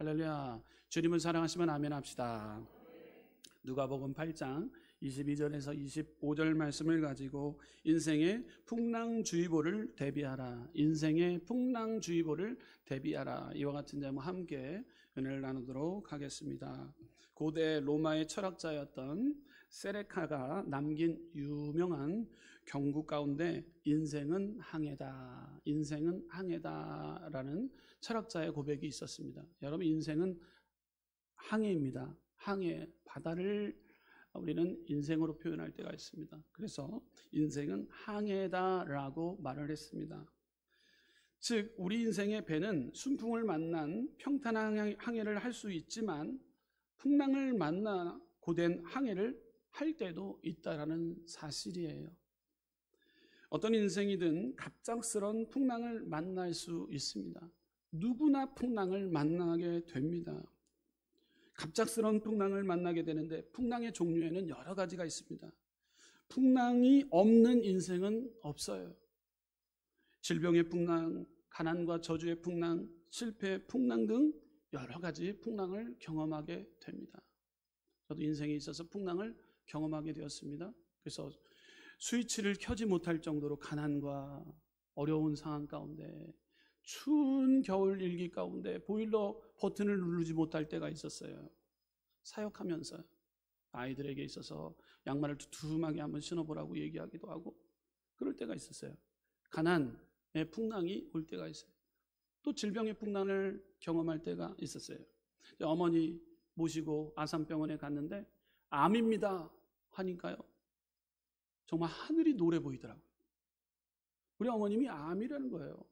할렐루야. 주님을 사랑하시면 아멘 합시다. 누가복음 8장 22절에서 25절 말씀을 가지고 인생의 풍랑주의보를 대비하라. 인생의 풍랑주의보를 대비하라. 이와 같은 제목 함께 은혜를 나누도록 하겠습니다. 고대 로마의 철학자였던 세네카가 남긴 유명한 경구 가운데 인생은 항해다, 인생은 항해다라는 철학자의 고백이 있었습니다. 여러분, 인생은 항해입니다. 항해, 바다를 우리는 인생으로 표현할 때가 있습니다. 그래서 인생은 항해다라고 말을 했습니다. 즉 우리 인생의 배는 순풍을 만난 평탄한 항해를 할 수 있지만 풍랑을 만나 고된 항해를 할 때도 있다라는 사실이에요. 어떤 인생이든 갑작스러운 풍랑을 만날 수 있습니다. 누구나 풍랑을 만나게 됩니다. 갑작스러운 풍랑을 만나게 되는데 풍랑의 종류에는 여러 가지가 있습니다. 풍랑이 없는 인생은 없어요. 질병의 풍랑, 가난과 저주의 풍랑, 실패의 풍랑 등 여러 가지 풍랑을 경험하게 됩니다. 저도 인생에 있어서 풍랑을 경험하게 되었습니다. 그래서 스위치를 켜지 못할 정도로 가난과 어려운 상황 가운데, 추운 겨울 일기 가운데 보일러 버튼을 누르지 못할 때가 있었어요. 사역하면서 아이들에게 있어서 양말을 두툼하게 한번 신어보라고 얘기하기도 하고 그럴 때가 있었어요. 가난의 풍랑이 올 때가 있어요. 또 질병의 풍랑을 경험할 때가 있었어요. 어머니 모시고 아산병원에 갔는데 암입니다 하니까요, 정말 하늘이 노래 보이더라고요. 우리 어머님이 암이라는 거예요.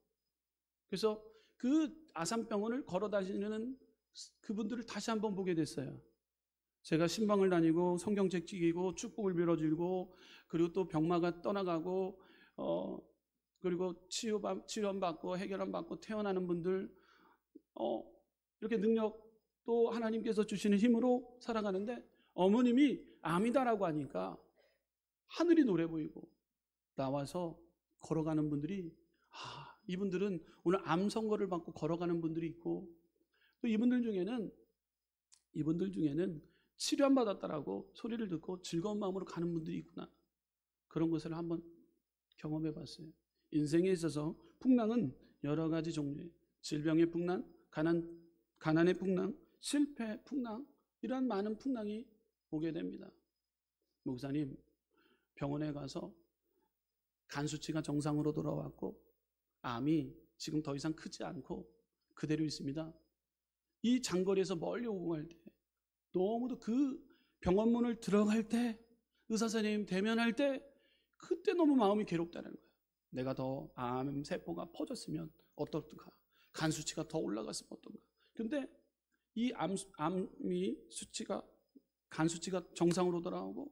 그래서 그 아산병원을 걸어 다니는 그분들을 다시 한번 보게 됐어요. 제가 신방을 다니고 성경책 찍이고 축복을 빌어주고 그리고 또 병마가 떠나가고 그리고 치료받고 해결받고 태어나는 분들 이렇게 능력 또 하나님께서 주시는 힘으로 살아가는데 어머님이 암이다라고 하니까 하늘이 노래 보이고 나와서 걸어가는 분들이 이분들은 오늘 암 선고를 받고 걸어가는 분들이 있고 또 이분들 중에는 치료 안 받았다라고 소리를 듣고 즐거운 마음으로 가는 분들이 있구나. 그런 것을 한번 경험해 봤어요. 인생에 있어서 풍랑은 여러 가지 종류예요. 질병의 풍랑, 가난의 풍랑, 실패의 풍랑, 이런 많은 풍랑이 오게 됩니다. 목사님, 병원에 가서 간 수치가 정상으로 돌아왔고 암이 지금 더 이상 크지 않고 그대로 있습니다. 이 장거리에서 멀리 오고 갈 때, 너무도 그 병원문을 들어갈 때, 의사 선생님 대면할 때, 그때 너무 마음이 괴롭다는 거예요. 내가 더 암 세포가 퍼졌으면 어떨까? 간 수치가 더 올라갔으면 어떤가? 근데 이 간 수치가 정상으로 돌아오고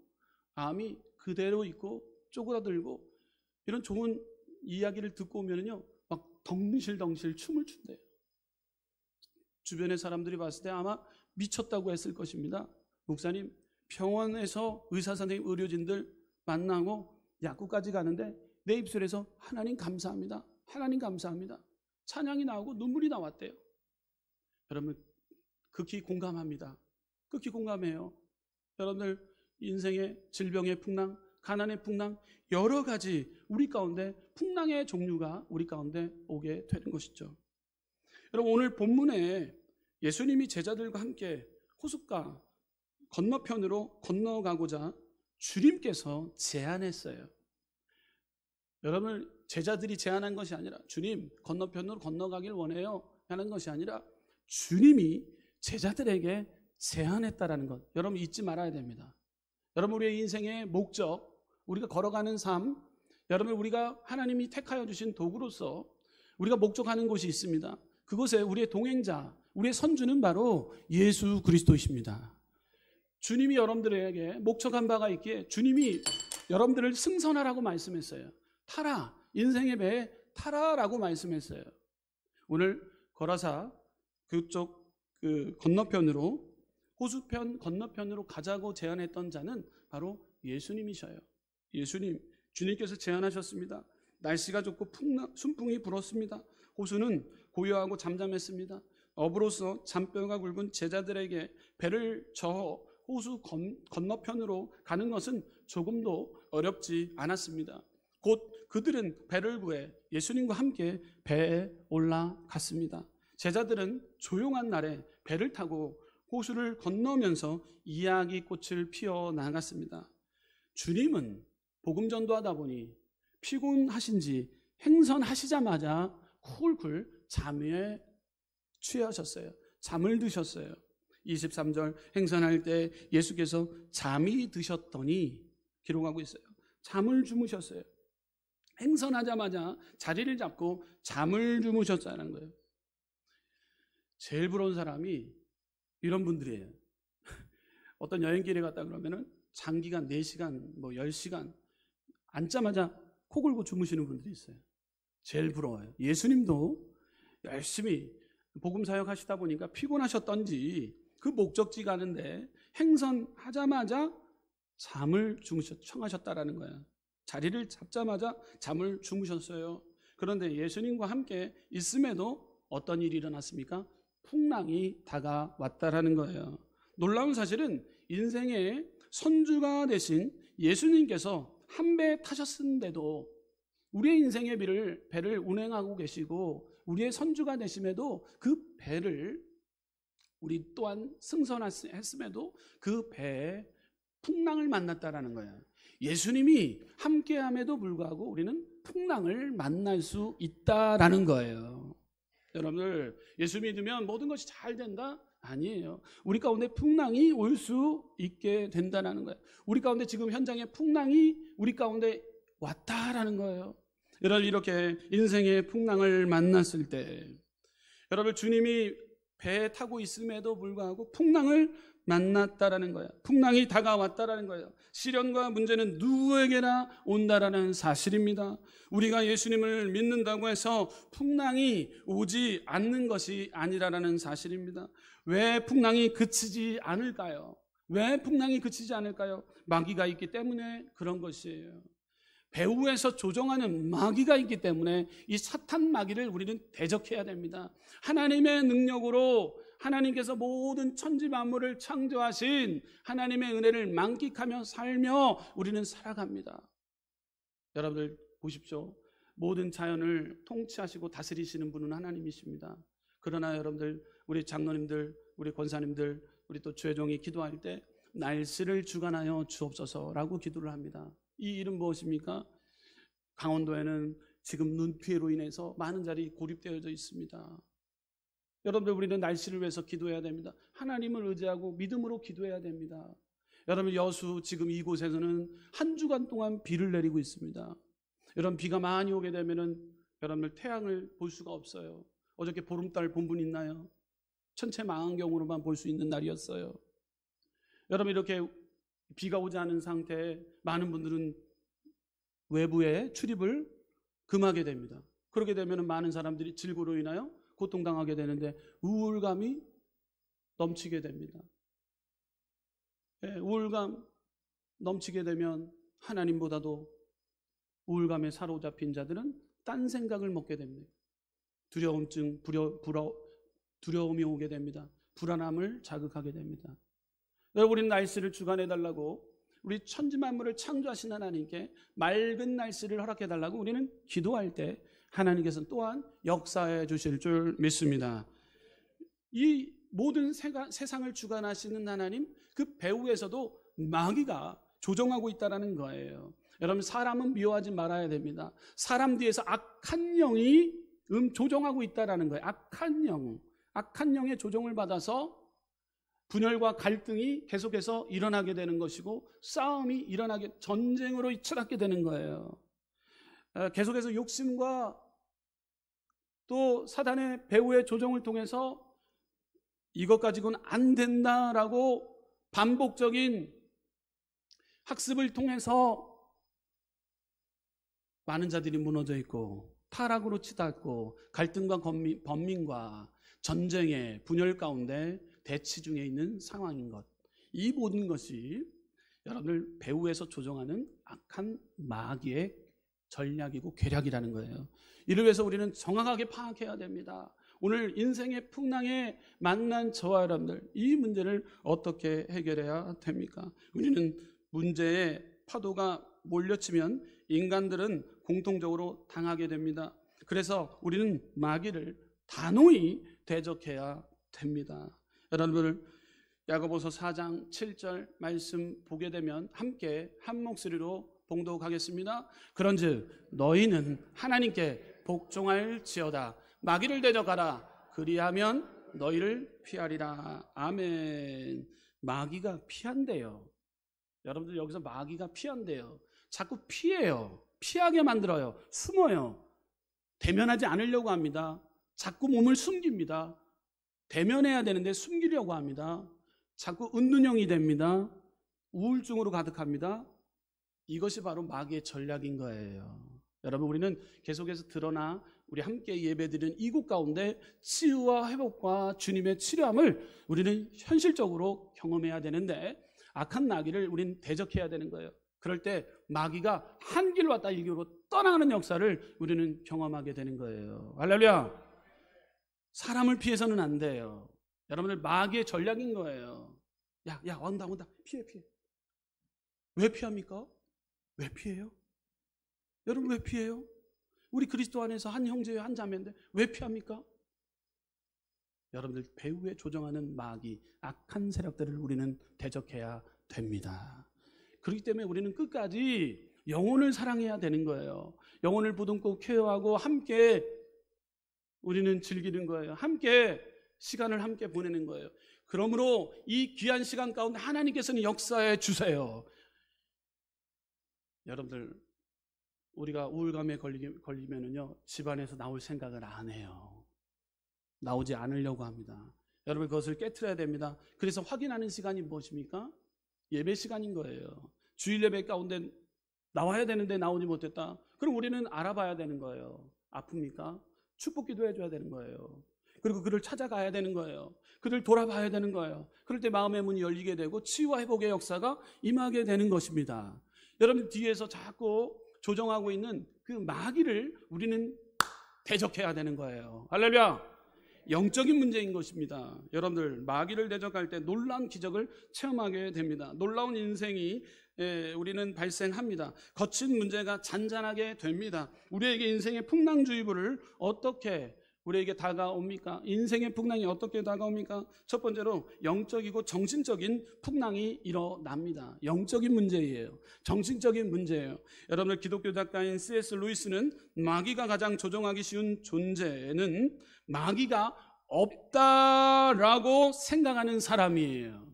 암이 그대로 있고 쪼그라들고 이런 좋은 이야기를 듣고 오면은요, 막 덩실덩실 춤을 춘대요. 주변의 사람들이 봤을 때 아마 미쳤다고 했을 것입니다. 목사님, 병원에서 의사 선생님, 의료진들 만나고 약국까지 가는데 내 입술에서 하나님 감사합니다, 하나님 감사합니다, 찬양이 나오고 눈물이 나왔대요. 여러분, 극히 공감합니다. 극히 공감해요. 여러분들 인생의 질병의 풍랑, 가난의 풍랑, 여러 가지 우리 가운데 풍랑의 종류가 우리 가운데 오게 되는 것이죠. 여러분, 오늘 본문에 예수님이 제자들과 함께 호숫가 건너편으로 건너가고자 주님께서 제안했어요. 여러분, 제자들이 제안한 것이 아니라 주님 건너편으로 건너가길 원해요 하는 것이 아니라 주님이 제자들에게 제안했다라는 것, 여러분 잊지 말아야 됩니다. 여러분, 우리의 인생의 목적, 우리가 걸어가는 삶, 여러분 우리가 하나님이 택하여 주신 도구로서 우리가 목적하는 곳이 있습니다. 그곳에 우리의 동행자, 우리의 선주는 바로 예수 그리스도이십니다. 주님이 여러분들에게 목적한 바가 있기에 주님이 여러분들을 승선하라고 말씀했어요. 타라, 인생의 배에 타라라고 말씀했어요. 오늘 거라사 그쪽 건너편으로, 호수편 건너편으로 가자고 제안했던 자는 바로 예수님이셔요. 주님께서 제안하셨습니다. 날씨가 좋고 순풍이 불었습니다. 호수는 고요하고 잠잠했습니다. 어부로서 잔뼈가 굵은 제자들에게 배를 저어 호수 건너편으로 가는 것은 조금도 어렵지 않았습니다. 곧 그들은 배를 구해 예수님과 함께 배에 올라갔습니다. 제자들은 조용한 날에 배를 타고 호수를 건너면서 이야기꽃을 피워나갔습니다. 주님은 복음 전도하다 보니 피곤하신지 행선하시자마자 쿨쿨 잠에 취하셨어요. 잠을 드셨어요. 23절 행선할 때 예수께서 잠이 드셨더니 기록하고 있어요. 잠을 주무셨어요. 행선하자마자 자리를 잡고 잠을 주무셨다는 거예요. 제일 부러운 사람이 이런 분들이에요. 어떤 여행길에 갔다 그러면은 장기간 4시간, 10시간 앉자마자 코 골고 주무시는 분들이 있어요. 제일 부러워요. 예수님도 열심히 복음 사역 하시다 보니까 피곤하셨던지 그 목적지 가는데 행선하자마자 잠을 청하셨다라는 거예요. 자리를 잡자마자 잠을 주무셨어요. 그런데 예수님과 함께 있음에도 어떤 일이 일어났습니까? 풍랑이 다가왔다라는 거예요. 놀라운 사실은 인생의 선주가 되신 예수님께서 한 배 타셨는데도 우리의 인생의 배를 운행하고 계시고 우리의 선주가 되심에도 그 배를 우리 또한 승선했음에도 그 배에 풍랑을 만났다라는 거예요. 예수님이 함께함에도 불구하고 우리는 풍랑을 만날 수 있다라는 거예요. 여러분들, 예수 믿으면 모든 것이 잘 된다? 아니에요. 우리 가운데 풍랑이 올 수 있게 된다는 거예요. 우리 가운데 지금 현장에 풍랑이 우리 가운데 왔다라는 거예요. 여러분, 이렇게 인생의 풍랑을 만났을 때 여러분, 주님이 배에 타고 있음에도 불구하고 풍랑을 만났다라는 거예요. 풍랑이 다가왔다라는 거예요. 시련과 문제는 누구에게나 온다라는 사실입니다. 우리가 예수님을 믿는다고 해서 풍랑이 오지 않는 것이 아니라는 사실입니다. 왜 풍랑이 그치지 않을까요? 왜 풍랑이 그치지 않을까요? 마귀가 있기 때문에 그런 것이에요. 배후에서 조종하는 마귀가 있기 때문에 이 사탄 마귀를 우리는 대적해야 됩니다. 하나님의 능력으로 하나님께서 모든 천지 만물을 창조하신 하나님의 은혜를 만끽하며 살며 우리는 살아갑니다. 여러분들 보십시오. 모든 자연을 통치하시고 다스리시는 분은 하나님이십니다. 그러나 여러분들, 우리 장로님들, 우리 권사님들, 우리 또 주의종이 기도할 때 날씨를 주관하여 주옵소서라고 기도를 합니다. 이 일은 무엇입니까? 강원도에는 지금 눈피해로 인해서 많은 자리 고립되어져 있습니다. 여러분들, 우리는 날씨를 위해서 기도해야 됩니다. 하나님을 의지하고 믿음으로 기도해야 됩니다. 여러분, 여수 지금 이곳에서는 한 주간 동안 비를 내리고 있습니다. 여러분, 비가 많이 오게 되면은 여러분들 태양을 볼 수가 없어요. 어저께 보름달 본 분 있나요? 천체 망원경으로만 볼 수 있는 날이었어요. 여러분, 이렇게 비가 오지 않은 상태에 많은 분들은 외부에 출입을 금하게 됩니다. 그렇게 되면 많은 사람들이 질고로 인하여 고통당하게 되는데 우울감이 넘치게 됩니다. 우울감 넘치게 되면 하나님보다도 우울감에 사로잡힌 자들은 딴 생각을 먹게 됩니다. 두려움증, 두려움이 오게 됩니다. 불안함을 자극하게 됩니다. 우리는 날씨를 주관해달라고, 우리 천지만물을 창조하신 하나님께 맑은 날씨를 허락해달라고 우리는 기도할 때 하나님께서는 또한 역사해 주실 줄 믿습니다. 이 모든 세상을 주관하시는 하나님, 그 배후에서도 마귀가 조종하고 있다는 거예요. 여러분, 사람은 미워하지 말아야 됩니다. 사람 뒤에서 악한 영이 조종하고 있다는 거예요. 악한 영의 조종을 받아서 분열과 갈등이 계속해서 일어나게 되는 것이고 싸움이 전쟁으로 치닫게 되는 거예요. 계속해서 욕심과 또 사단의 배후의 조종을 통해서 이것 가지고는 안 된다라고 반복적인 학습을 통해서 많은 자들이 무너져 있고 타락으로 치닫고 갈등과 번민과 전쟁의 분열 가운데 대치 중에 있는 상황인 것, 이 모든 것이 여러분들 배후에서 조종하는 악한 마귀의 전략이고 계략이라는 거예요. 이를 위해서 우리는 정확하게 파악해야 됩니다. 오늘 인생의 풍랑에 만난 저와 여러분들, 이 문제를 어떻게 해결해야 됩니까? 우리는 문제의 파도가 몰려치면 인간들은 공통적으로 당하게 됩니다. 그래서 우리는 마귀를 단호히 대적해야 됩니다. 여러분들, 야고보서 4장 7절 말씀 보게 되면 함께 한 목소리로 봉독하겠습니다. 그런즉 너희는 하나님께 복종할지어다. 마귀를 대적하라. 그리하면 너희를 피하리라. 아멘. 마귀가 피한대요. 여러분들, 여기서 마귀가 피한대요. 자꾸 피해요. 피하게 만들어요. 숨어요. 대면하지 않으려고 합니다. 자꾸 몸을 숨깁니다. 대면해야 되는데 숨기려고 합니다. 자꾸 은둔형이 됩니다. 우울증으로 가득합니다. 이것이 바로 마귀의 전략인 거예요. 여러분, 우리는 계속해서 드러나 우리 함께 예배드리는 이곳 가운데 치유와 회복과 주님의 치료함을 우리는 현실적으로 경험해야 되는데, 악한 마귀를 우리는 대적해야 되는 거예요. 그럴 때 마귀가 한 길 왔다 이 길로 떠나가는 역사를 우리는 경험하게 되는 거예요. 할렐루야. 사람을 피해서는 안 돼요. 여러분들, 마귀의 전략인 거예요. 야, 온다. 피해. 왜 피합니까? 왜 피해요? 여러분, 왜 피해요? 우리 그리스도 안에서 한 형제예요, 한 자매인데 왜 피합니까? 여러분들, 배후에 조정하는 마귀, 악한 세력들을 우리는 대적해야 됩니다. 그렇기 때문에 우리는 끝까지 영혼을 사랑해야 되는 거예요. 영혼을 보듬고 케어하고 함께 우리는 즐기는 거예요. 함께 시간을 함께 보내는 거예요. 그러므로 이 귀한 시간 가운데 하나님께서는 역사해 주세요. 여러분들, 우리가 우울감에 걸리면은요, 집안에서 나올 생각을 안 해요. 나오지 않으려고 합니다. 여러분, 그것을 깨트려야 됩니다. 그래서 확인하는 시간이 무엇입니까? 예배 시간인 거예요. 주일 예배 가운데 나와야 되는데 나오지 못했다. 그럼 우리는 알아봐야 되는 거예요. 아픕니까? 축복 기도해줘야 되는 거예요. 그리고 그를 찾아가야 되는 거예요. 그를 돌아봐야 되는 거예요. 그럴 때 마음의 문이 열리게 되고 치유와 회복의 역사가 임하게 되는 것입니다. 여러분, 뒤에서 자꾸 조정하고 있는 그 마귀를 우리는 대적해야 되는 거예요. 할렐루야. 영적인 문제인 것입니다. 여러분들, 마귀를 대적할 때 놀라운 기적을 체험하게 됩니다. 놀라운 인생이 우리는 발생합니다. 거친 문제가 잔잔하게 됩니다. 우리에게 인생의 풍랑주의보를 어떻게 우리에게 다가옵니까? 인생의 풍랑이 어떻게 다가옵니까? 첫 번째로 영적이고 정신적인 풍랑이 일어납니다. 영적인 문제예요. 정신적인 문제예요. 여러분들, 기독교 작가인 C.S. 루이스는 마귀가 가장 조종하기 쉬운 존재는 마귀가 없다라고 생각하는 사람이에요.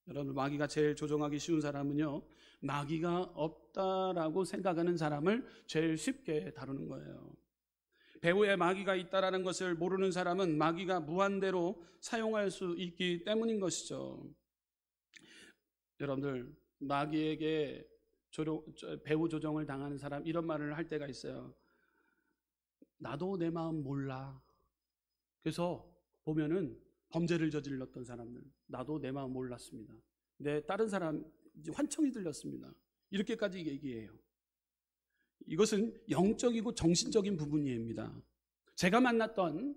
여러분, 마귀가 제일 조종하기 쉬운 사람은요, 마귀가 없다라고 생각하는 사람을 제일 쉽게 다루는 거예요. 배후에 마귀가 있다라는 것을 모르는 사람은 마귀가 무한대로 사용할 수 있기 때문인 것이죠. 여러분들, 마귀에게 배후 조정을 당하는 사람, 이런 말을 할 때가 있어요. 나도 내 마음 몰라. 그래서 보면은 범죄를 저질렀던 사람들, 나도 내 마음 몰랐습니다. 다른 사람 환청이 들렸습니다. 이렇게까지 얘기해요. 이것은 영적이고 정신적인 부분입니다. 제가 만났던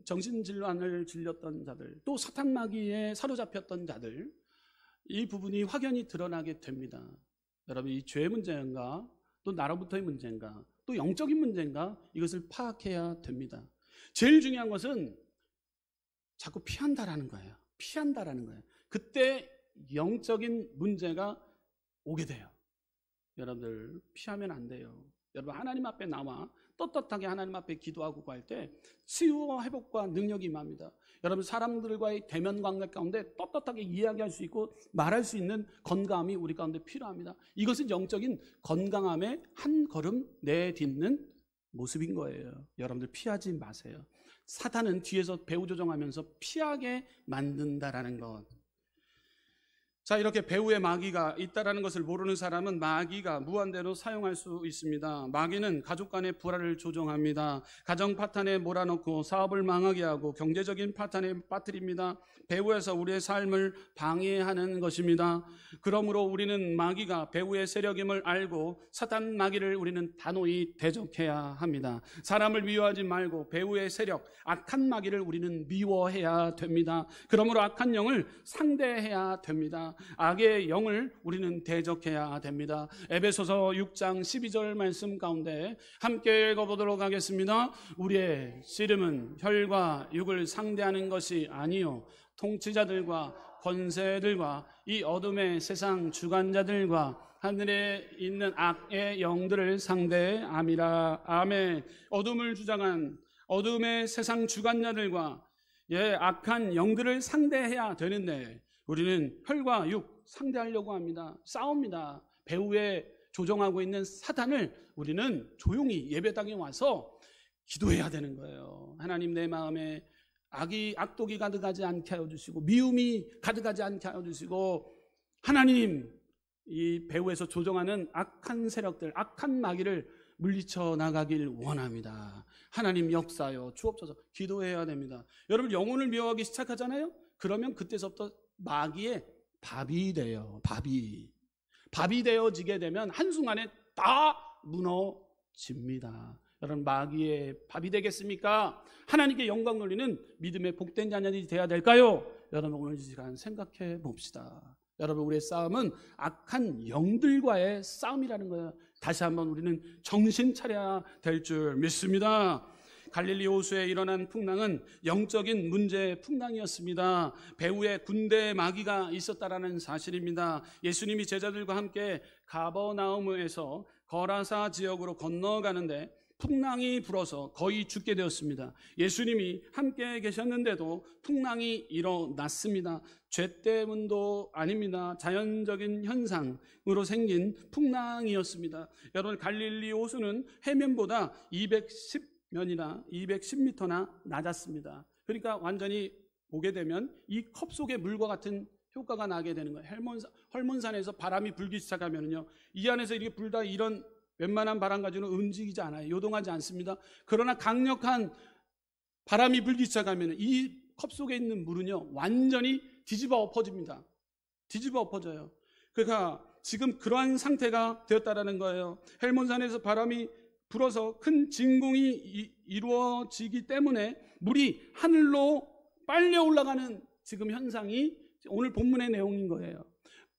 정신질환을 질렸던 자들, 또 사탄마귀에 사로잡혔던 자들, 이 부분이 확연히 드러나게 됩니다. 여러분, 이 죄의 문제인가, 또 나로부터의 문제인가, 또 영적인 문제인가, 이것을 파악해야 됩니다. 제일 중요한 것은 자꾸 피한다라는 거예요. 그때 영적인 문제가 오게 돼요. 여러분들, 피하면 안 돼요. 여러분, 하나님 앞에 나와 떳떳하게 하나님 앞에 기도하고 갈 때 치유와 회복과 능력이 임합니다. 여러분, 사람들과의 대면 관계 가운데 떳떳하게 이야기할 수 있고 말할 수 있는 건강함이 우리 가운데 필요합니다. 이것은 영적인 건강함의 한 걸음 내딛는 모습인 거예요. 여러분들, 피하지 마세요. 사탄은 뒤에서 배후 조정하면서 피하게 만든다라는 것. 자, 이렇게 배후에 마귀가 있다라는 것을 모르는 사람은 마귀가 무한대로 사용할 수 있습니다. 마귀는 가족 간의 불화를 조종합니다. 가정 파탄에 몰아넣고 사업을 망하게 하고 경제적인 파탄에 빠뜨립니다. 배후에서 우리의 삶을 방해하는 것입니다. 그러므로 우리는 마귀가 배후의 세력임을 알고 사탄 마귀를 우리는 단호히 대적해야 합니다. 사람을 미워하지 말고 배후의 세력, 악한 마귀를 우리는 미워해야 됩니다. 그러므로 악한 영을 상대해야 됩니다. 악의 영을 우리는 대적해야 됩니다. 에베소서 6장 12절 말씀 가운데 함께 읽어보도록 하겠습니다. 우리의 씨름은 혈과 육을 상대하는 것이 아니요 통치자들과 권세들과 이 어둠의 세상 주관자들과 하늘에 있는 악의 영들을 상대함이라. 아멘. 어둠을 주장한 어둠의 세상 주관자들과 악한 영들을 상대해야 되는데 우리는 혈과 육 상대하려고 합니다. 싸웁니다. 배후에 조종하고 있는 사탄을 우리는 조용히 예배당에 와서 기도해야 되는 거예요. 하나님, 내 마음에 악독이 가득하지 않게 하여 주시고 미움이 가득하지 않게 하여 주시고, 하나님, 이 배후에서 조종하는 악한 세력들, 악한 마귀를 물리쳐 나가길 원합니다. 하나님 역사여 주옵소서. 기도해야 됩니다. 여러분, 영혼을 미워하기 시작하잖아요. 그러면 그때서부터 마귀의 밥이 돼요. 밥이 되어지게 되면 한순간에 다 무너집니다. 여러분, 마귀의 밥이 되겠습니까? 하나님께 영광 돌리는 믿음의 복된 자녀들이 돼야 될까요? 여러분, 오늘 이 시간 생각해 봅시다. 여러분, 우리의 싸움은 악한 영들과의 싸움이라는 거예요. 다시 한번 우리는 정신 차려야 될 줄 믿습니다. 갈릴리 호수에 일어난 풍랑은 영적인 문제의 풍랑이었습니다. 배후에 군대 마귀가 있었다라는 사실입니다. 예수님이 제자들과 함께 가버나움에서 거라사 지역으로 건너가는데 풍랑이 불어서 거의 죽게 되었습니다. 예수님이 함께 계셨는데도 풍랑이 일어났습니다. 죄 때문도 아닙니다. 자연적인 현상으로 생긴 풍랑이었습니다. 여러분, 갈릴리 호수는 해면보다 210m나 낮았습니다. 그러니까 완전히 보게 되면 이 컵 속의 물과 같은 효과가 나게 되는 거예요. 헐몬산에서 바람이 불기 시작하면요, 이 안에서 이렇게 불다 이런 웬만한 바람 가지고는 움직이지 않아요. 요동하지 않습니다. 그러나 강력한 바람이 불기 시작하면 이 컵 속에 있는 물은요, 완전히 뒤집어 엎어집니다. 뒤집어 엎어져요. 그러니까 지금 그러한 상태가 되었다라는 거예요. 헬몬산에서 바람이 불어서 큰 진공이 이루어지기 때문에 물이 하늘로 빨려 올라가는 지금 현상이 오늘 본문의 내용인 거예요.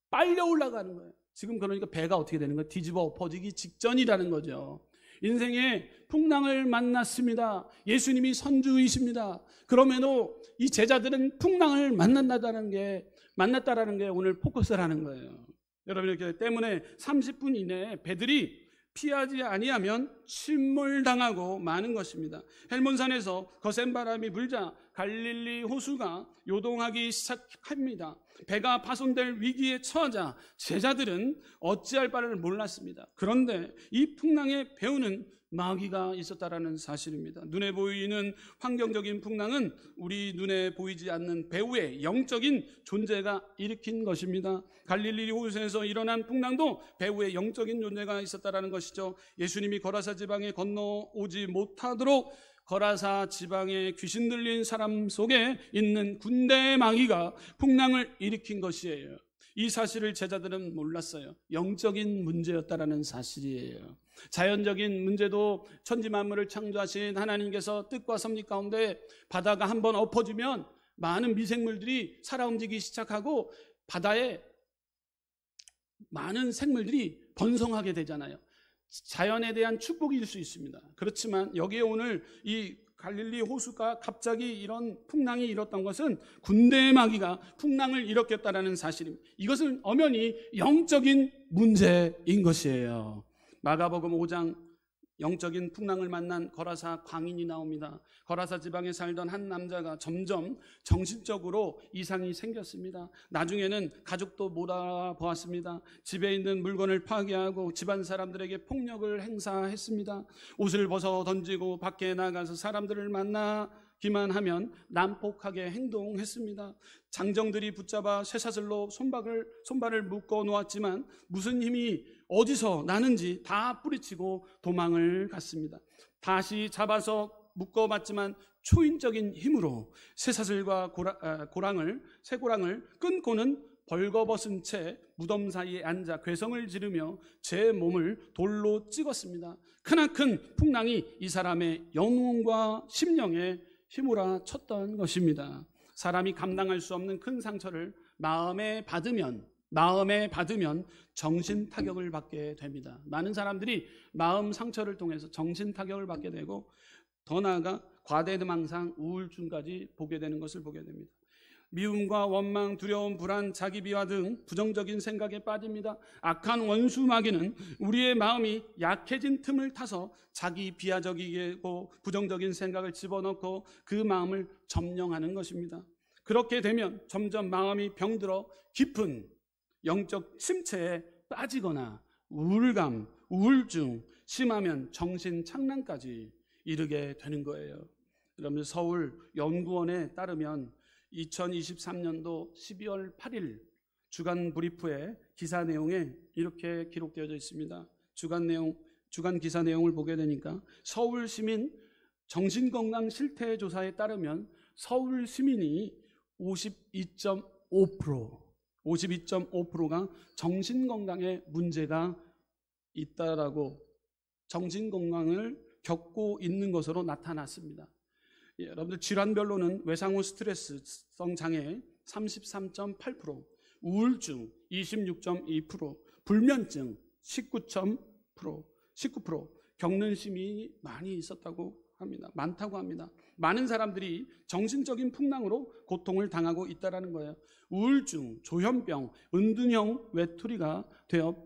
빨려 올라가는 거예요. 지금 그러니까 배가 어떻게 되는 거예요? 뒤집어 엎어지기 직전이라는 거죠. 인생의 풍랑을 만났습니다. 예수님이 선주이십니다. 그러면도 이 제자들은 풍랑을 만났다라는 게 오늘 포커스라는 거예요. 여러분, 이렇기 때문에 30분 이내에 배들이 피하지 아니하면 침몰당하고 마는 것입니다. 헬몬산에서 거센 바람이 불자 갈릴리 호수가 요동하기 시작합니다. 배가 파손될 위기에 처하자 제자들은 어찌할 바를 몰랐습니다. 그런데 이 풍랑의 배후는 마귀가 있었다라는 사실입니다. 눈에 보이는 환경적인 풍랑은 우리 눈에 보이지 않는 배후의 영적인 존재가 일으킨 것입니다. 갈릴리 호수에서 일어난 풍랑도 배후의 영적인 존재가 있었다라는 것이죠. 예수님이 거라사 지방에 건너오지 못하도록 거라사 지방에 귀신 들린 사람 속에 있는 군대 마귀가 풍랑을 일으킨 것이에요. 이 사실을 제자들은 몰랐어요. 영적인 문제였다라는 사실이에요. 자연적인 문제도 천지 만물을 창조하신 하나님께서 뜻과 섭리 가운데 바다가 한번 엎어지면 많은 미생물들이 살아 움직이기 시작하고 바다에 많은 생물들이 번성하게 되잖아요. 자연에 대한 축복일 수 있습니다. 그렇지만 여기에 오늘 이 갈릴리 호수가 갑자기 이런 풍랑이 일었던 것은 군대의 마귀가 풍랑을 일으켰다는 사실입니다. 이것은 엄연히 영적인 문제인 것이에요. 마가복음 5장 영적인 풍랑을 만난 거라사 광인이 나옵니다. 거라사 지방에 살던 한 남자가 점점 정신적으로 이상이 생겼습니다. 나중에는 가족도 못 알아보았습니다. 집에 있는 물건을 파괴하고 집안 사람들에게 폭력을 행사했습니다. 옷을 벗어 던지고 밖에 나가서 사람들을 만나 하면 난폭하게 행동했습니다. 장정들이 붙잡아 쇠사슬로 손발을 묶어 놓았지만 무슨 힘이 어디서 나는지 다 뿌리치고 도망을 갔습니다. 다시 잡아서 묶어봤지만 초인적인 힘으로 쇠사슬과 쇠고랑을 끊고는 벌거벗은 채 무덤 사이에 앉아 괴성을 지르며 제 몸을 돌로 찍었습니다. 크나큰 풍랑이 이 사람의 영혼과 심령에 휘몰아 쳤던 것입니다. 사람이 감당할 수 없는 큰 상처를 마음에 받으면 정신 타격을 받게 됩니다. 많은 사람들이 마음 상처를 통해서 정신 타격을 받게 되고 더 나아가 과대망상, 우울증까지 보게 되는 것을 보게 됩니다. 미움과 원망, 두려움, 불안, 자기 비하 등 부정적인 생각에 빠집니다. 악한 원수 마귀는 우리의 마음이 약해진 틈을 타서 자기 비하적이고 부정적인 생각을 집어넣고 그 마음을 점령하는 것입니다. 그렇게 되면 점점 마음이 병들어 깊은 영적 침체에 빠지거나 우울감, 우울증, 심하면 정신착란까지 이르게 되는 거예요. 여러분, 서울 연구원에 따르면 2023년도 12월 8일 주간 브리프의 기사 내용에 이렇게 기록되어져 있습니다. 주간 기사 내용을 보게 되니까 서울 시민 정신건강 실태 조사에 따르면 서울 시민이 52.5%가 정신건강에 문제가 있다라고 정신건강을 겪고 있는 것으로 나타났습니다. 여러분들 질환별로는 외상후 스트레스성 장애 33.8%, 우울증 26.2%, 불면증 19% 겪는 시민이 많다고 합니다. 많은 사람들이 정신적인 풍랑으로 고통을 당하고 있다는 거예요. 우울증, 조현병, 은둔형 외톨이가 되어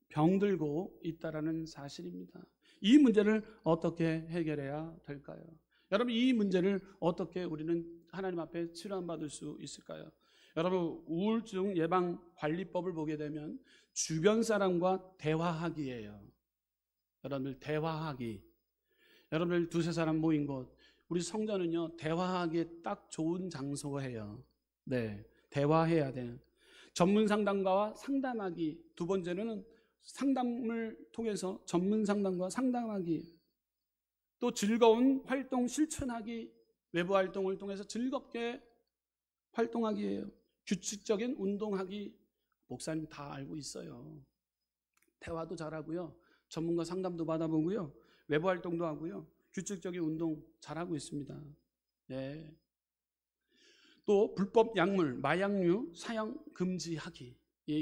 병들고 있다는 사실입니다. 이 문제를 어떻게 해결해야 될까요? 여러분, 이 문제를 어떻게 우리는 하나님 앞에 치료받을 수 있을까요? 여러분, 우울증 예방 관리법을 보게 되면 주변 사람과 대화하기예요. 여러분들, 대화하기. 여러분들 두세 사람 모인 곳, 우리 성전은요 대화하기에 딱 좋은 장소예요. 네, 대화해야 돼요. 전문 상담가와 상담하기. 두 번째는 상담을 통해서 전문 상담과 상담하기. 또 즐거운 활동 실천하기, 외부 활동을 통해서 즐겁게 활동하기예요. 규칙적인 운동하기. 목사님 다 알고 있어요. 대화도 잘하고요, 전문가 상담도 받아보고요, 외부 활동도 하고요, 규칙적인 운동 잘하고 있습니다. 네. 또 불법 약물, 마약류 사용 금지하기.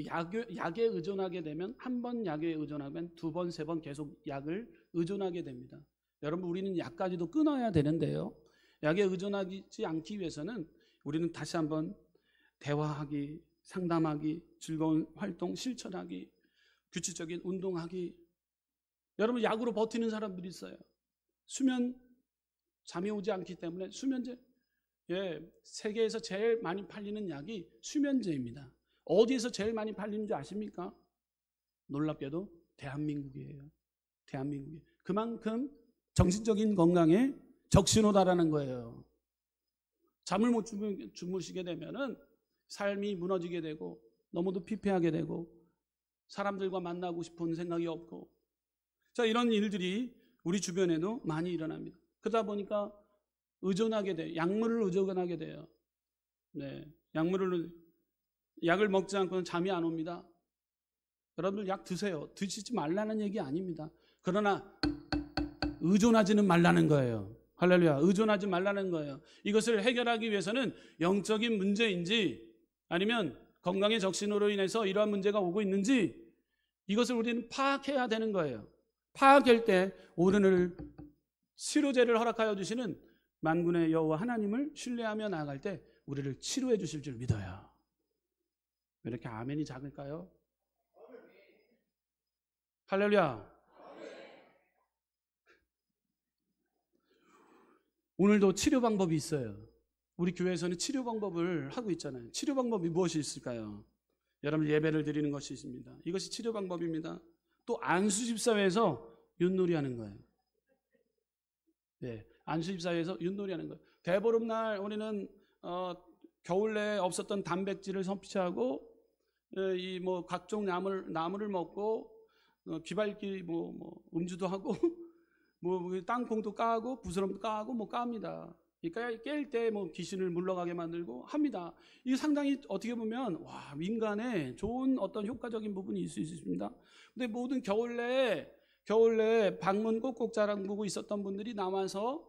약에 의존하게 되면 한 번 약에 의존하면 두 번, 세 번 계속 약을 의존하게 됩니다. 여러분, 우리는 약까지도 끊어야 되는데요, 약에 의존하지 않기 위해서는 우리는 다시 한번 대화하기, 상담하기, 즐거운 활동 실천하기, 규칙적인 운동하기. 여러분, 약으로 버티는 사람들이 있어요. 잠이 오지 않기 때문에 수면제. 세계에서 제일 많이 팔리는 약이 수면제입니다. 어디에서 제일 많이 팔리는 줄 아십니까? 놀랍게도 대한민국이에요. 대한민국이. 그만큼 정신적인 건강에 적신호다라는 거예요. 잠을 못 주무시게 되면은 삶이 무너지게 되고 너무도 피폐하게 되고 사람들과 만나고 싶은 생각이 없고, 자, 이런 일들이 우리 주변에도 많이 일어납니다. 그러다 보니까 의존하게 돼요. 약물을 의존하게 돼요. 네, 약을 먹지 않고는 잠이 안 옵니다. 여러분들 약 드세요. 드시지 말라는 얘기 아닙니다. 그러나 의존하지는 말라는 거예요. 할렐루야. 의존하지 말라는 거예요. 이것을 해결하기 위해서는 영적인 문제인지 아니면 건강의 적신호로 인해서 이러한 문제가 오고 있는지 이것을 우리는 파악해야 되는 거예요. 파악할 때 오늘 치료제를 허락하여 주시는 만군의 여호와 하나님을 신뢰하며 나아갈 때 우리를 치료해 주실 줄 믿어요. 왜 이렇게 아멘이 작을까요? 할렐루야. 오늘도 치료 방법이 있어요. 우리 교회에서는 치료 방법을 하고 있잖아요. 치료 방법이 무엇이 있을까요? 여러분, 예배를 드리는 것이 있습니다. 이것이 치료 방법입니다. 또 안수집사회에서 윷놀이 하는 거예요. 네, 안수집사회에서 윷놀이하는 거예요. 대보름날 우리는 겨울 내에 없었던 단백질을 섭취하고 이 뭐 각종 나물을 먹고 귀발기 뭐 음주도 하고 뭐 땅콩도 까고 부스럼도 까고 뭐 깝니다. 그러니까 깰 때 뭐 귀신을 물러가게 만들고 합니다. 이게 상당히 어떻게 보면 와 민간에 좋은 어떤 효과적인 부분이 있을 수 있습니다. 근데 모든 겨울 내에 방문 꼭꼭 자랑보고 있었던 분들이 나와서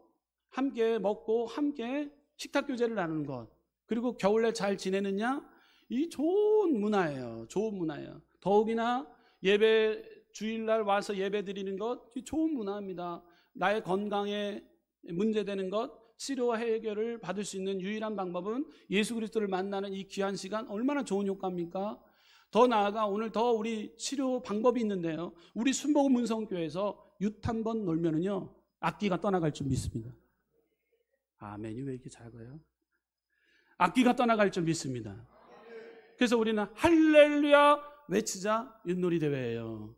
함께 먹고 함께 식탁 교제를 나누는 것, 그리고 겨울에 잘 지내느냐, 이 좋은 문화예요. 좋은 문화예요. 더욱이나 예배 주일날 와서 예배 드리는 것, 좋은 문화입니다. 나의 건강에 문제되는 것, 치료와 해결을 받을 수 있는 유일한 방법은 예수 그리스도를 만나는 이 귀한 시간, 얼마나 좋은 효과입니까? 더 나아가 오늘 더 우리 치료 방법이 있는데요. 우리 순복음 문성교회에서 윷 한 번 놀면은요 악기가 떠나갈 줄 믿습니다. 아멘이 왜 이렇게 작아요? 악기가 떠나갈 줄 믿습니다. 그래서 우리는 할렐루야 외치자 윷놀이 대회예요.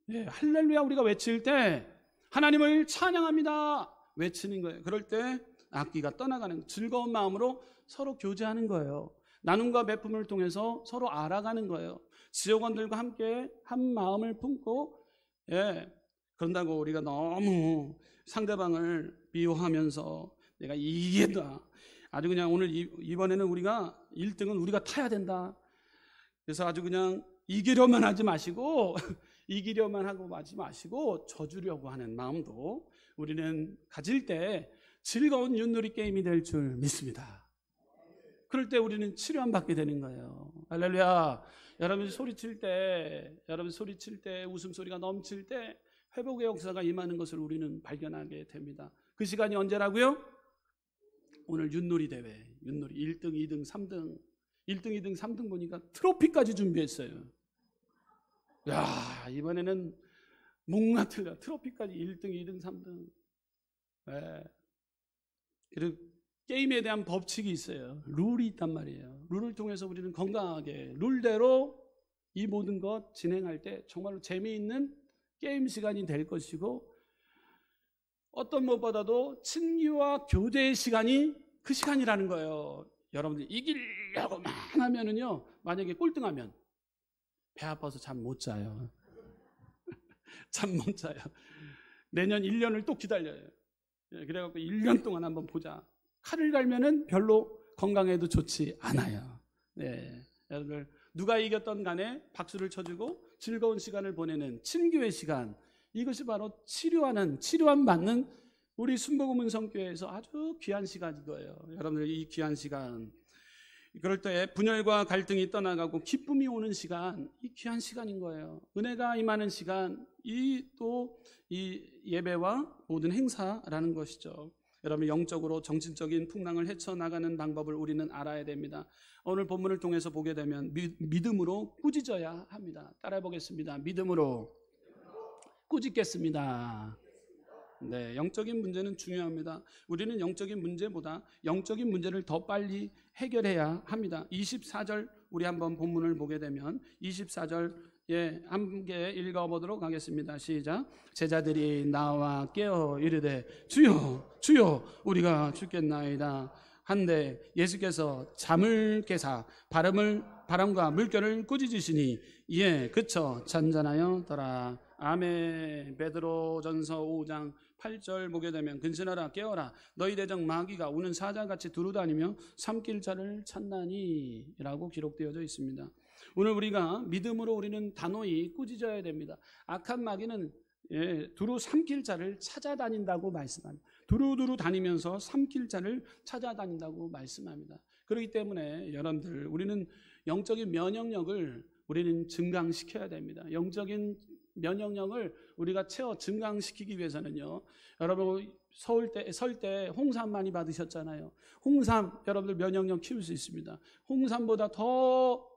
네, 할렐루야 우리가 외칠 때 하나님을 찬양합니다 외치는 거예요. 그럴 때 악기가 떠나가는, 즐거운 마음으로 서로 교제하는 거예요. 나눔과 베품을 통해서 서로 알아가는 거예요. 지역원들과 함께 한 마음을 품고, 그런다고 우리가 너무 상대방을 미워하면서 내가 이긴다, 아주 그냥 오늘 이번에는 우리가 1등은 우리가 타야 된다, 그래서 아주 그냥 이기려만 하지 마시고 이기려만 하고 하지 마시고 져주려고 하는 마음도 우리는 가질 때 즐거운 윷놀이 게임이 될 줄 믿습니다. 그럴 때 우리는 치료함 받게 되는 거예요. 할렐루야. 여러분이 소리칠 때 웃음소리가 넘칠 때 회복의 역사가 임하는 것을 우리는 발견하게 됩니다. 그 시간이 언제라고요? 오늘 윷놀이 대회, 윷놀이 1등, 2등, 3등, 1등, 2등, 3등 보니까 트로피까지 준비했어요. 야, 이번에는 뭔가 틀려. 트로피까지 1등, 2등, 3등. 그리고 게임에 대한 법칙이 있어요. 룰이 있단 말이에요. 룰을 통해서 우리는 건강하게 룰대로 이 모든 것 진행할 때 정말로 재미있는 게임 시간이 될 것이고, 어떤 무엇보다도 친교와 교제의 시간이 그 시간이라는 거예요. 여러분들 이기려고만 하면은요, 만약에 꼴등하면 배 아파서 잠 못 자요. 잠 못 자요. 내년 1년을 또 기다려요. 그래갖고 1년 동안 한번 보자. 칼을 갈면은 별로 건강에도 좋지 않아요. 네, 여러분들 누가 이겼던 간에 박수를 쳐주고 즐거운 시간을 보내는 친교의 시간, 이것이 바로 치료함 받는 우리 순복음 문성교회에서 아주 귀한 시간인 거예요. 여러분들 이 귀한 시간, 그럴 때 분열과 갈등이 떠나가고 기쁨이 오는 시간, 이 귀한 시간인 거예요. 은혜가 임하는 시간, 이 예배와 모든 행사라는 것이죠. 여러분 영적으로 정신적인 풍랑을 헤쳐나가는 방법을 우리는 알아야 됩니다. 오늘 본문을 통해서 보게 되면 믿음으로 꾸짖어야 합니다. 따라해 보겠습니다. 믿음으로 꾸짖겠습니다. 네, 영적인 문제는 중요합니다. 우리는 영적인 문제보다 영적인 문제를 더 빨리 해결해야 합니다. 24절 우리 한번 본문을 보게 되면 24절 함께 읽어보도록 하겠습니다. 시작. 제자들이 나와 깨어 이르되 주여 주여 우리가 죽겠나이다 한데 예수께서 잠을 깨사 바람과 물결을 꾸짖으시니 이에 그쳐 잔잔하였더라. 아멘. 베드로전서 5장 8절 보게 되면 근신하라 깨어라 너희 대적 마귀가 우는 사자같이 두루다니며 삼킬 자를 찾나니 라고 기록되어져 있습니다. 오늘 우리가 믿음으로 우리는 단호히 꾸짖어야 됩니다. 악한 마귀는 두루 삼킬 자를 찾아다닌다고 말씀합니다. 두루두루 다니면서 삼킬 자를 찾아다닌다고 말씀합니다. 그렇기 때문에 여러분들 우리는 영적인 면역력을 우리는 증강시켜야 됩니다. 영적인 면역력을 우리가 채워 증강시키기 위해서는요, 여러분 설 때 홍삼 많이 받으셨잖아요. 홍삼 여러분들 면역력 키울 수 있습니다. 홍삼보다 더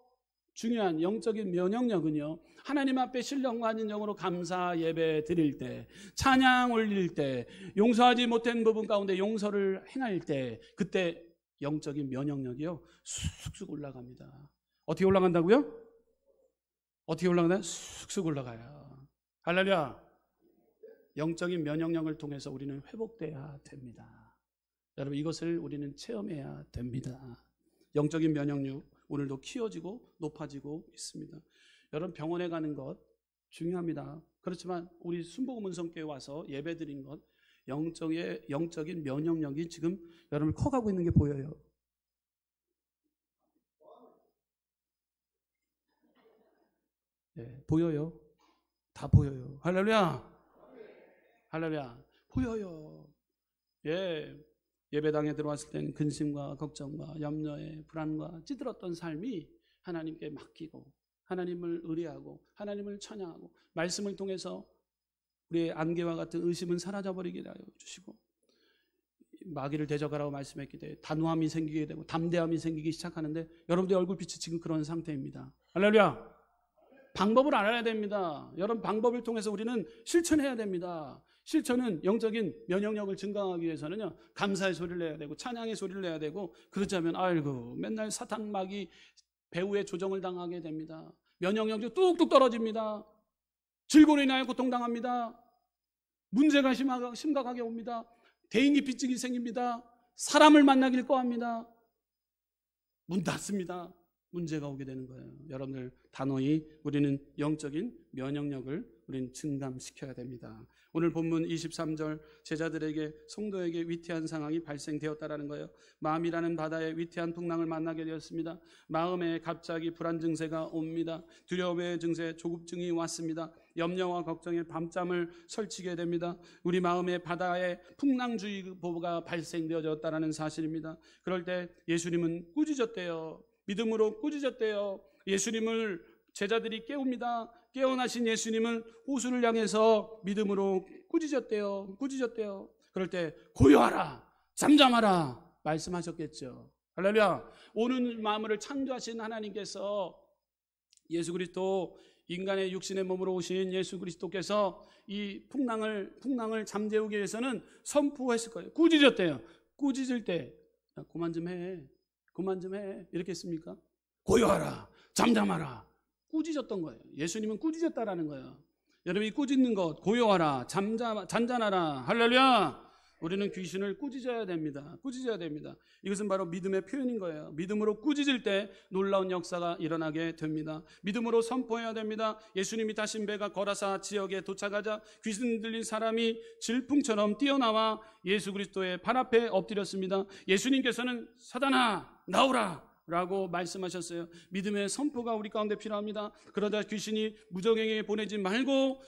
중요한 영적인 면역력은요, 하나님 앞에 신령과 진정으로 감사 예배 드릴 때, 찬양 올릴 때, 용서하지 못한 부분 가운데 용서를 행할 때, 그때 영적인 면역력이요 쑥쑥 올라갑니다. 어떻게 올라간다고요? 어떻게 올라가나요? 쑥쑥 올라가요. 할렐루야. 영적인 면역력을 통해서 우리는 회복돼야 됩니다. 여러분, 이것을 우리는 체험해야 됩니다. 영적인 면역력 오늘도 키워지고 높아지고 있습니다. 여러분, 병원에 가는 것 중요합니다. 그렇지만 우리 순복음 은성교회 와서 예배드린 것, 영적인 면역력이 지금 여러분 커가고 있는 게 보여요. 네, 보여요. 다 보여요. 할렐루야. 할렐루야. 보여요. 예배당에 들어왔을 때는 근심과 걱정과 염려에 불안과 찌들었던 삶이 하나님께 맡기고 하나님을 의뢰하고 하나님을 찬양하고 말씀을 통해서 우리의 안개와 같은 의심은 사라져버리게 하여 주시고 마귀를 대적하라고 말씀했기 때문에 단호함이 생기게 되고 담대함이 생기기 시작하는데 여러분들의 얼굴빛이 지금 그런 상태입니다. 할렐루야. 방법을 알아야 됩니다. 여러분, 방법을 통해서 우리는 실천해야 됩니다. 실천은 영적인 면역력을 증강하기 위해서는요, 감사의 소리를 내야 되고 찬양의 소리를 내야 되고, 그렇지 않으면 아이고 맨날 사탄 마귀 배후의 조정을 당하게 됩니다. 면역력이 뚝뚝 떨어집니다. 질고로 인하여 고통당합니다. 문제가 심각하게 옵니다. 대인기피증이 생깁니다. 사람을 만나길 꺼합니다. 문 닫습니다. 문제가 오게 되는 거예요. 여러분들 단호히 우리는 영적인 면역력을 우리는 증감시켜야 됩니다. 오늘 본문 23절 제자들에게 성도에게 위태한 상황이 발생되었다라는 거예요. 마음이라는 바다에 위태한 풍랑을 만나게 되었습니다. 마음에 갑자기 불안 증세가 옵니다. 두려움의 증세, 조급증이 왔습니다. 염려와 걱정에 밤잠을 설치게 됩니다. 우리 마음의 바다에 풍랑주의보가 발생되어졌다라는 사실입니다. 그럴 때 예수님은 꾸짖었대요. 믿음으로 꾸짖었대요. 예수님을 제자들이 깨웁니다. 깨어나신 예수님은 호수를 향해서 믿음으로 꾸짖었대요. 그럴 때 고요하라, 잠잠하라 말씀하셨겠죠. 할렐루야. 오는 마음을 창조하신 하나님께서 예수 그리스도, 인간의 육신의 몸으로 오신 예수 그리스도께서 이 풍랑을 잠재우기 위해서는 선포했을 거예요. 꾸짖었대요. 꾸짖을 때 그만 좀 해 이렇게 했습니까? 고요하라, 잠잠하라 꾸짖었던 거예요. 예수님은 꾸짖었다라는 거예요. 여러분이 꾸짖는 것, 고요하라, 잔잔하라, 할렐루야. 우리는 귀신을 꾸짖어야 됩니다. 이것은 바로 믿음의 표현인 거예요. 믿음으로 꾸짖을 때 놀라운 역사가 일어나게 됩니다. 믿음으로 선포해야 됩니다. 예수님이 타신 배가 거라사 지역에 도착하자 귀신 들린 사람이 질풍처럼 뛰어나와 예수 그리스도의 발 앞에 엎드렸습니다. 예수님께서는 사단아 나오라 라고 말씀하셨어요. 믿음의 선포가 우리 가운데 필요합니다. 그러다 귀신이 무적행에 보내지 말고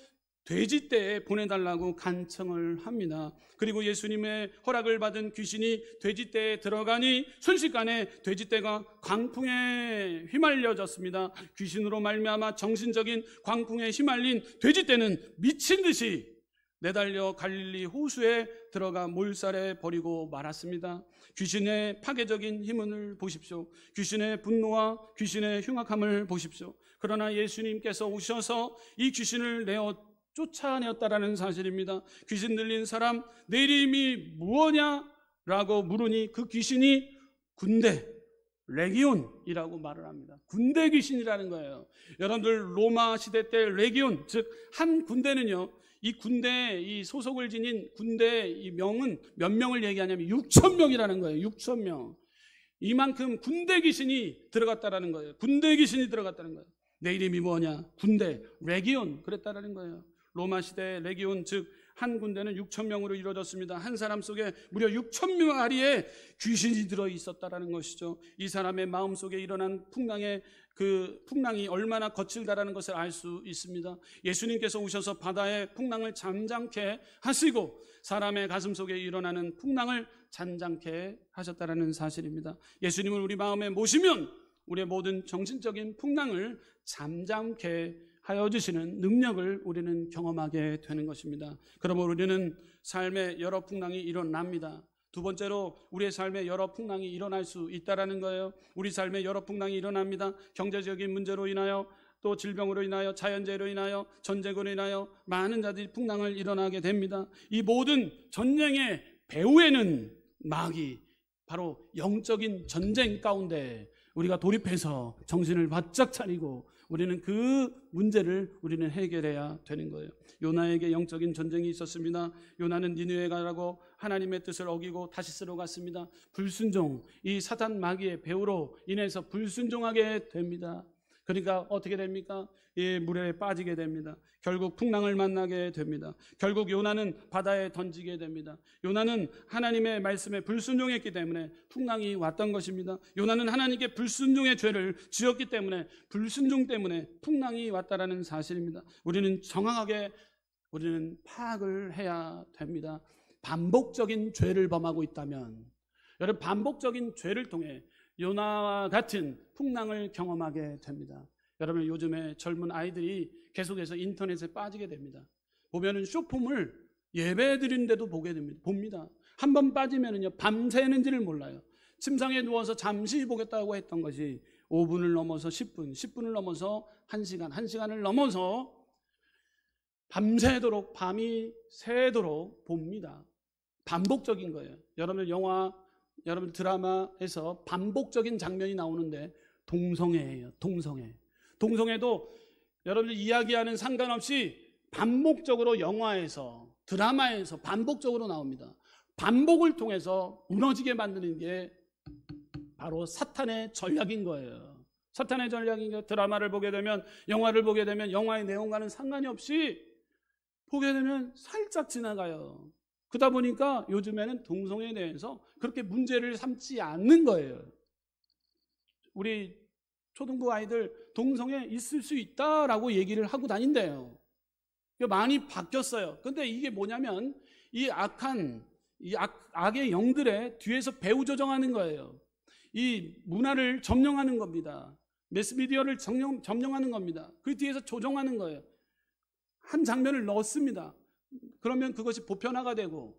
돼지떼에 보내달라고 간청을 합니다. 그리고 예수님의 허락을 받은 귀신이 돼지떼에 들어가니 순식간에 돼지떼가 광풍에 휘말려졌습니다. 귀신으로 말미암아 정신적인 광풍에 휘말린 돼지떼는 미친 듯이 내달려 갈릴리 호수에 들어가 몰살해 버리고 말았습니다. 귀신의 파괴적인 힘을 보십시오. 귀신의 분노와 귀신의 흉악함을 보십시오. 그러나 예수님께서 오셔서 이 귀신을 쫓아내었다라는 사실입니다. 귀신 들린 사람, 내 이름이 무엇냐라고 물으니 그 귀신이 군대, 레기온이라고 말을 합니다. 군대 귀신이라는 거예요. 여러분들 로마 시대 때 레기온, 즉 한 군대는요, 이 군대, 이 소속을 지닌 군대 이 명은 몇 명을 얘기하냐면 6,000명이라는 거예요. 6,000명. 이만큼 군대 귀신이 들어갔다라는 거예요. 군대 귀신이 들어갔다는 거예요. 내 이름이 뭐냐? 군대, 레기온 그랬다라는 거예요. 로마 시대 레기온, 즉 한 군대는 6,000명으로 이루어졌습니다. 한 사람 속에 무려 6,000마리의 귀신이 들어 있었다라는 것이죠. 이 사람의 마음속에 일어난 풍랑이 얼마나 거칠다라는 것을 알 수 있습니다. 예수님께서 오셔서 바다의 풍랑을 잠잠케 하시고 사람의 가슴 속에 일어나는 풍랑을 잔잔케 하셨다라는 사실입니다. 예수님을 우리 마음에 모시면 우리의 모든 정신적인 풍랑을 잠잠케 하여 주시는 능력을 우리는 경험하게 되는 것입니다. 그러므로 우리는 삶의 여러 풍랑이 일어납니다. 두 번째로 우리의 삶에 여러 풍랑이 일어날 수 있다라는 거예요. 우리 삶에 여러 풍랑이 일어납니다. 경제적인 문제로 인하여, 또 질병으로 인하여, 자연재해로 인하여, 전쟁으로 인하여 많은 자들이 풍랑을 일어나게 됩니다. 이 모든 전쟁의 배후에는 마귀, 바로 영적인 전쟁 가운데 우리가 돌입해서 정신을 바짝 차리고 우리는 그 문제를 우리는 해결해야 되는 거예요. 요나에게 영적인 전쟁이 있었습니다. 요나는 니느웨 가라고 하나님의 뜻을 어기고 다시스로 갔습니다. 불순종, 이 사단 마귀의 배후로 인해서 불순종하게 됩니다. 그러니까 어떻게 됩니까? 이 물에 빠지게 됩니다. 결국 풍랑을 만나게 됩니다. 결국 요나는 바다에 던지게 됩니다. 요나는 하나님의 말씀에 불순종했기 때문에 풍랑이 왔던 것입니다. 요나는 하나님께 불순종의 죄를 지었기 때문에 불순종 때문에 풍랑이 왔다라는 사실입니다. 우리는 정확하게 우리는 파악을 해야 됩니다. 반복적인 죄를 범하고 있다면, 여러분, 반복적인 죄를 통해 요나와 같은 풍랑을 경험하게 됩니다. 여러분, 요즘에 젊은 아이들이 계속해서 인터넷에 빠지게 됩니다. 보면은 쇼폼을 예배 드리는데도 봅니다. 한 번 빠지면은요, 밤새는지를 몰라요. 침상에 누워서 잠시 보겠다고 했던 것이 5분을 넘어서 10분, 10분을 넘어서 1시간, 1시간을 넘어서 밤새도록, 밤이 새도록 봅니다. 반복적인 거예요. 여러분, 영화, 여러분 드라마에서 반복적인 장면이 나오는데 동성애예요. 동성애. 동성애도 여러분들 이야기하는 상관없이 반복적으로 영화에서, 드라마에서 반복적으로 나옵니다. 반복을 통해서 무너지게 만드는 게 바로 사탄의 전략인 거예요. 사탄의 전략인 게, 드라마를 보게 되면, 영화를 보게 되면 영화의 내용과는 상관이 없이 보게 되면 살짝 지나가요. 그러다 보니까 요즘에는 동성애에 대해서 그렇게 문제를 삼지 않는 거예요. 우리 초등부 아이들 동성애 있을 수 있다라고 얘기를 하고 다닌대요. 많이 바뀌었어요. 근데 이게 뭐냐면 이 악의 영들의 뒤에서 배후 조정하는 거예요. 이 문화를 점령하는 겁니다. 매스미디어를 점령하는 겁니다. 그 뒤에서 조정하는 거예요. 한 장면을 넣었습니다. 그러면 그것이 보편화가 되고,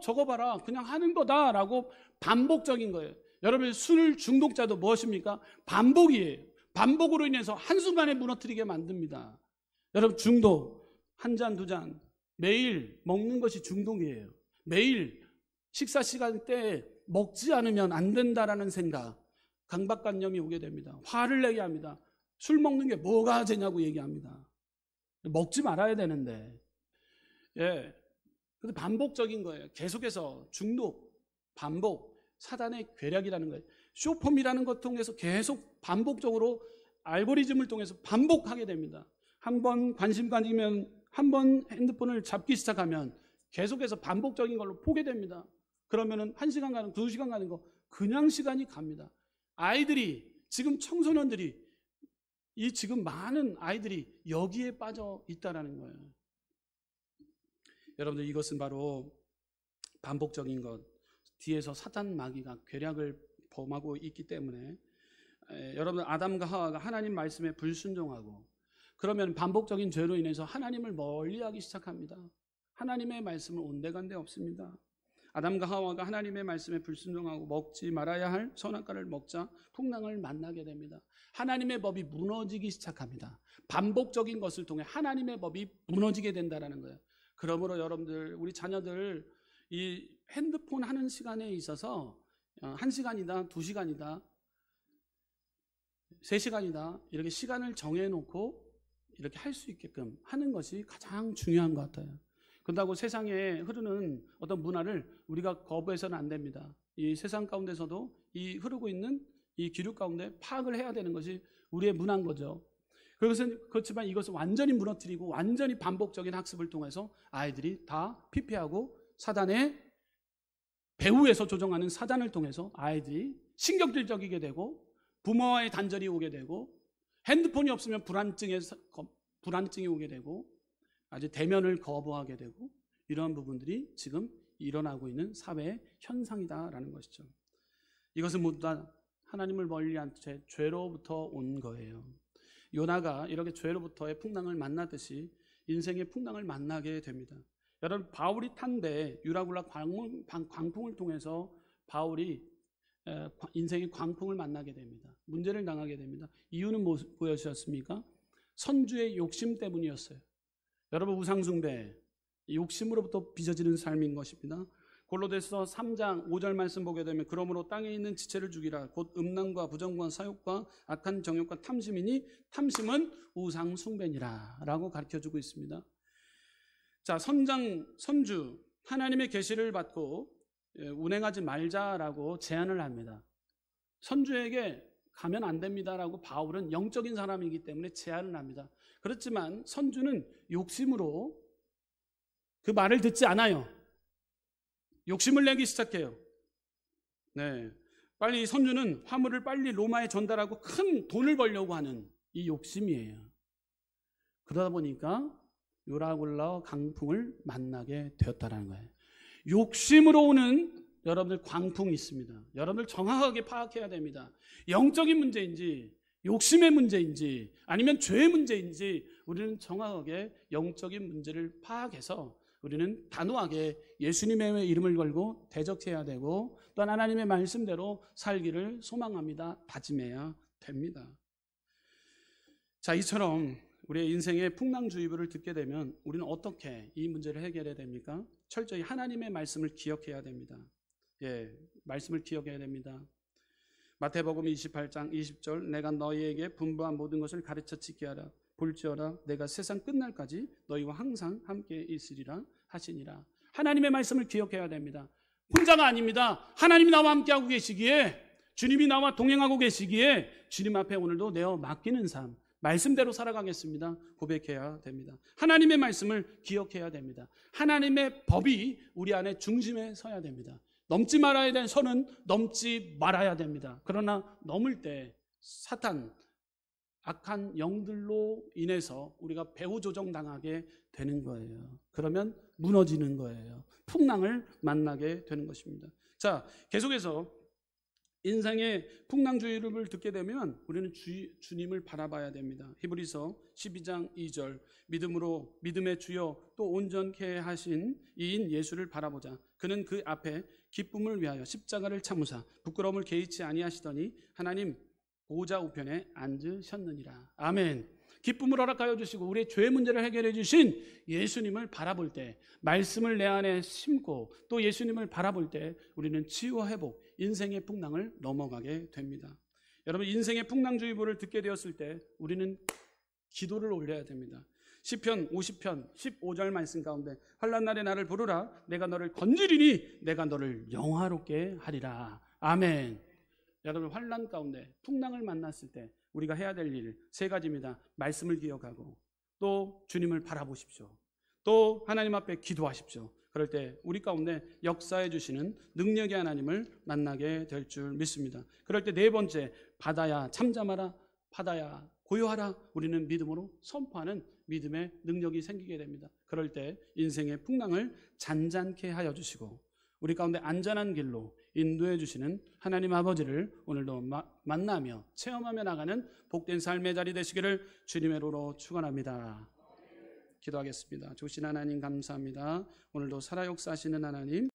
저거 봐라, 그냥 하는 거다라고 반복적인 거예요. 여러분, 술 중독자도 무엇입니까? 반복이에요. 반복으로 인해서 한순간에 무너뜨리게 만듭니다. 여러분, 중독, 한 잔, 두 잔, 매일 먹는 것이 중독이에요. 매일 식사 시간대에 먹지 않으면 안 된다라는 생각, 강박관념이 오게 됩니다. 화를 내게 합니다. 술 먹는 게 뭐가 되냐고 얘기합니다. 먹지 말아야 되는데. 예. 근데 반복적인 거예요. 계속해서 중독, 반복, 사단의 괴략이라는 거예요. 쇼폼이라는 것 통해서 계속 반복적으로 알고리즘을 통해서 반복하게 됩니다. 한 번 관심 가지면, 한 번 핸드폰을 잡기 시작하면 계속해서 반복적인 걸로 보게 됩니다. 그러면은 1시간 가는, 2시간 가는 거 그냥 시간이 갑니다. 아이들이, 지금 청소년들이, 이 지금 많은 아이들이 여기에 빠져 있다라는 거예요. 여러분들, 이것은 바로 반복적인 것, 뒤에서 사단 마귀가 괴략을 범하고 있기 때문에, 여러분, 아담과 하와가 하나님 말씀에 불순종하고, 그러면 반복적인 죄로 인해서 하나님을 멀리하기 시작합니다. 하나님의 말씀은 온데간데 없습니다. 아담과 하와가 하나님의 말씀에 불순종하고 먹지 말아야 할 선악과를 먹자 풍랑을 만나게 됩니다. 하나님의 법이 무너지기 시작합니다. 반복적인 것을 통해 하나님의 법이 무너지게 된다는 거예요. 그러므로 여러분들, 우리 자녀들 이 핸드폰 하는 시간에 있어서 1시간이다, 2시간이다, 3시간이다 이렇게 시간을 정해놓고 이렇게 할 수 있게끔 하는 것이 가장 중요한 것 같아요. 그렇다고 세상에 흐르는 어떤 문화를 우리가 거부해서는 안 됩니다. 이 세상 가운데서도 이 흐르고 있는 이 기류 가운데 파악을 해야 되는 것이 우리의 문화인 거죠. 그렇지만 이것을 완전히 무너뜨리고 완전히 반복적인 학습을 통해서 아이들이 다 피폐하고 사단의 배후에서 조종하는 사단을 통해서 아이들이 신경질적이게 되고 부모와의 단절이 오게 되고 핸드폰이 없으면 불안증이 오게 되고 아주 대면을 거부하게 되고 이러한 부분들이 지금 일어나고 있는 사회의 현상이다라는 것이죠. 이것은 모두 다 하나님을 멀리한 죄로부터 온 거예요. 요나가 이렇게 죄로부터의 풍랑을 만나듯이 인생의 풍랑을 만나게 됩니다. 여러분, 바울이 탄 배 유라굴라 광풍을 통해서 바울이 인생의 광풍을 만나게 됩니다. 문제를 당하게 됩니다. 이유는 무엇이었습니까? 선주의 욕심 때문이었어요. 여러분, 우상숭배, 욕심으로부터 빚어지는 삶인 것입니다. 골로새서 3장 5절 말씀 보게 되면 그러므로 땅에 있는 지체를 죽이라. 곧 음란과 부정과 사욕과 악한 정욕과 탐심이니 탐심은 우상 숭배니라 라고 가르쳐주고 있습니다. 자, 선주 하나님의 계시를 받고 운행하지 말자라고 제안을 합니다. 선주에게 가면 안 됩니다라고 바울은 영적인 사람이기 때문에 제안을 합니다. 그렇지만 선주는 욕심으로 그 말을 듣지 않아요. 욕심을 내기 시작해요. 네, 빨리 선주는 화물을 빨리 로마에 전달하고 큰 돈을 벌려고 하는 이 욕심이에요. 그러다 보니까 요라굴라 강풍을 만나게 되었다는 거예요. 욕심으로 오는 여러분들 광풍이 있습니다. 여러분들 정확하게 파악해야 됩니다. 영적인 문제인지 욕심의 문제인지 아니면 죄의 문제인지 우리는 정확하게 영적인 문제를 파악해서 우리는 단호하게 예수님의 이름을 걸고 대적해야 되고 또 하나님의 말씀대로 살기를 소망합니다. 다짐해야 됩니다. 자, 이처럼 우리의 인생의 풍랑주의보를 듣게 되면 우리는 어떻게 이 문제를 해결해야 됩니까? 철저히 하나님의 말씀을 기억해야 됩니다. 말씀을 기억해야 됩니다. 마태복음 28장 20절 내가 너희에게 분부한 모든 것을 가르쳐 지키게 하라. 볼지어다 내가 세상 끝날까지 너희와 항상 함께 있으리라 하시니라. 하나님의 말씀을 기억해야 됩니다. 혼자가 아닙니다. 하나님이 나와 함께하고 계시기에 주님이 나와 동행하고 계시기에 주님 앞에 오늘도 내어 맡기는 삶 말씀대로 살아가겠습니다. 고백해야 됩니다. 하나님의 말씀을 기억해야 됩니다. 하나님의 법이 우리 안에 중심에 서야 됩니다. 넘지 말아야 될 선은 넘지 말아야 됩니다. 그러나 넘을 때 사탄, 악한 영들로 인해서 우리가 배후 조정당하게 되는 거예요. 그러면 무너지는 거예요. 풍랑을 만나게 되는 것입니다. 자, 계속해서 인생의 풍랑주의를 듣게 되면 우리는 주님을 바라봐야 됩니다. 히브리서 12장 2절 믿음의 주여 또 온전케 하신 이인 예수를 바라보자. 그는 그 앞에 기쁨을 위하여 십자가를 참으사 부끄러움을 개의치 아니하시더니 하나님 보좌 우편에 앉으셨느니라. 아멘. 기쁨을 허락하여 주시고 우리의 죄 문제를 해결해 주신 예수님을 바라볼 때 말씀을 내 안에 심고 또 예수님을 바라볼 때 우리는 치유와 회복, 인생의 풍랑을 넘어가게 됩니다. 여러분 인생의 풍랑주의보를 듣게 되었을 때 우리는 기도를 올려야 됩니다. 시편 50편 15절 말씀 가운데 환난 날에 나를 부르라 내가 너를 건지리니 내가 너를 영화롭게 하리라. 아멘. 여러분 환난 가운데 풍랑을 만났을 때 우리가 해야 될 일 세 가지입니다. 말씀을 기억하고 또 주님을 바라보십시오. 또 하나님 앞에 기도하십시오. 그럴 때 우리 가운데 역사해 주시는 능력의 하나님을 만나게 될 줄 믿습니다. 그럴 때 네 번째 바다야 잠잠하라 바다야 고요하라 우리는 믿음으로 선포하는 믿음의 능력이 생기게 됩니다. 그럴 때 인생의 풍랑을 잔잔케 하여 주시고 우리 가운데 안전한 길로 인도해 주시는 하나님 아버지를 오늘도 만나며 체험하며 나가는 복된 삶의 자리 되시기를 주님의 이름으로 축원합니다. 기도하겠습니다. 좋으신 하나님 감사합니다. 오늘도 살아 역사하시는 하나님